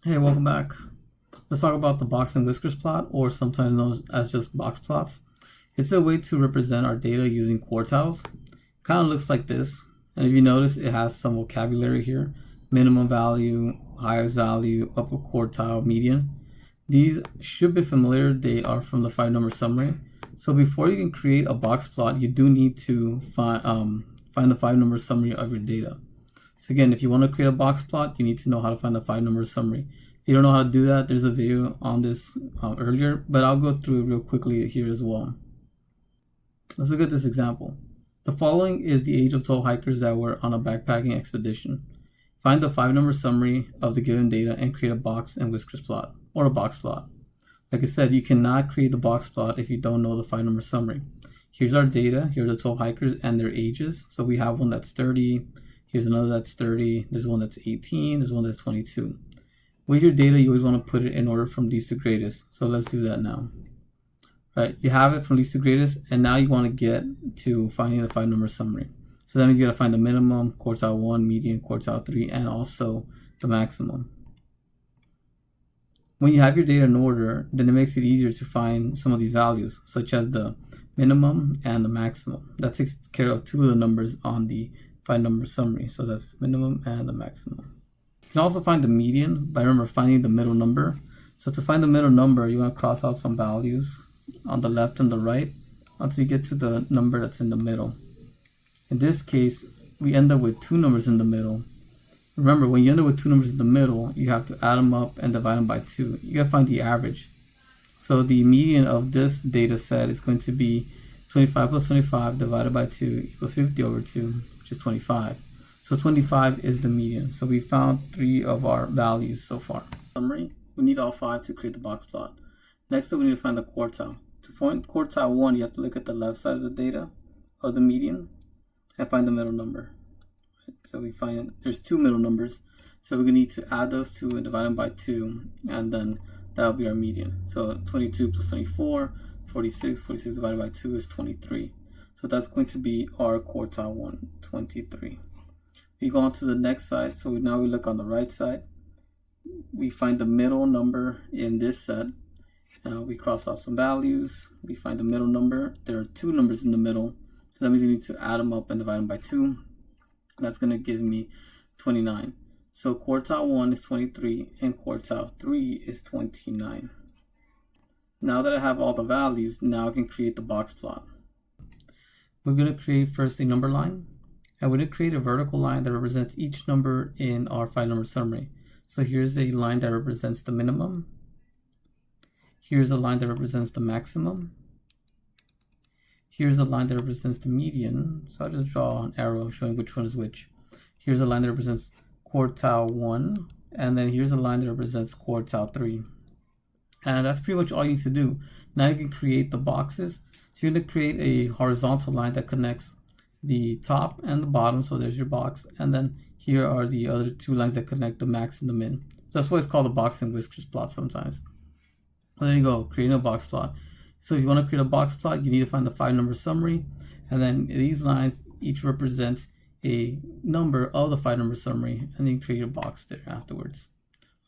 Hey, welcome back. Let's talk about the box and whiskers plot, or sometimes known as just box plots. It's a way to represent our data using quartiles. Kind of looks like this, and if you notice, it has some vocabulary here: minimum value, highest value, upper quartile, median. These should be familiar. They are from the 5-number summary. So before you can create a box plot, you do need to find the 5-number summary of your data. So again, if you want to create a box plot, you need to know how to find the 5-number summary. If you don't know how to do that, there's a video on this earlier, but I'll go through it real quickly here as well. Let's look at this example. The following is the age of 12 hikers that were on a backpacking expedition. Find the 5-number summary of the given data and create a box and whiskers plot, or a box plot. Like I said, you cannot create the box plot if you don't know the 5-number summary. Here's our data. Here are the 12 hikers and their ages. So we have one that's 30. Here's another that's 30. There's one that's 18. There's one that's 22. With your data, you always want to put it in order from least to greatest. So let's do that now. Right, you have it from least to greatest, and now you want to get to finding the 5-number summary. So that means you got to find the minimum, quartile 1, median, quartile 3, and also the maximum. When you have your data in order, then it makes it easier to find some of these values, such as the minimum and the maximum. That takes care of 2 of the numbers on the 5-number summary. So that's minimum and the maximum. You can also find the median by, remember, finding the middle number. So to find the middle number, you want to cross out some values on the left and the right until you get to the number that's in the middle. In this case, we end up with 2 numbers in the middle. Remember, when you end up with 2 numbers in the middle, you have to add them up and divide them by 2. You got to find the average. So the median of this data set is going to be 25 plus 25 divided by 2 equals 50 over 2, which is 25. So 25 is the median. So we found 3 of our values so far. Summary, we need all 5 to create the box plot. Next up, we need to find the quartile. To find quartile 1, you have to look at the left side of the data of the median and find the middle number. So we find there's 2 middle numbers. So we're going to need to add those 2 and divide them by 2, and then that'll be our median. So 22 plus 24, 46. 46 divided by 2 is 23. So that's going to be our quartile 1, 23. We go on to the next side. So now we look on the right side. We find the middle number in this set. We cross out some values. We find the middle number. There are 2 numbers in the middle. So that means you need to add them up and divide them by 2. That's going to give me 29. So quartile 1 is 23 and quartile 3 is 29. Now that I have all the values, now I can create the box plot. We're going to create first a number line. And we're going to create a vertical line that represents each number in our 5-number summary. So here's a line that represents the minimum. Here's a line that represents the maximum. Here's a line that represents the median. So I'll just draw an arrow showing which one is which. Here's a line that represents quartile 1. And then here's a line that represents quartile 3. And that's pretty much all you need to do. Now you can create the boxes. So you're going to create a horizontal line that connects the top and the bottom. So there's your box. And then here are the other 2 lines that connect the max and the min. So that's why it's called a box and whiskers plot sometimes. Well, there you go, creating a box plot. So if you want to create a box plot, you need to find the 5-number summary. And then these lines each represent a number of the 5-number summary, and then create a box there afterwards.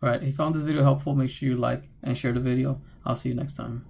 All right, if you found this video helpful, make sure you like and share the video. I'll see you next time.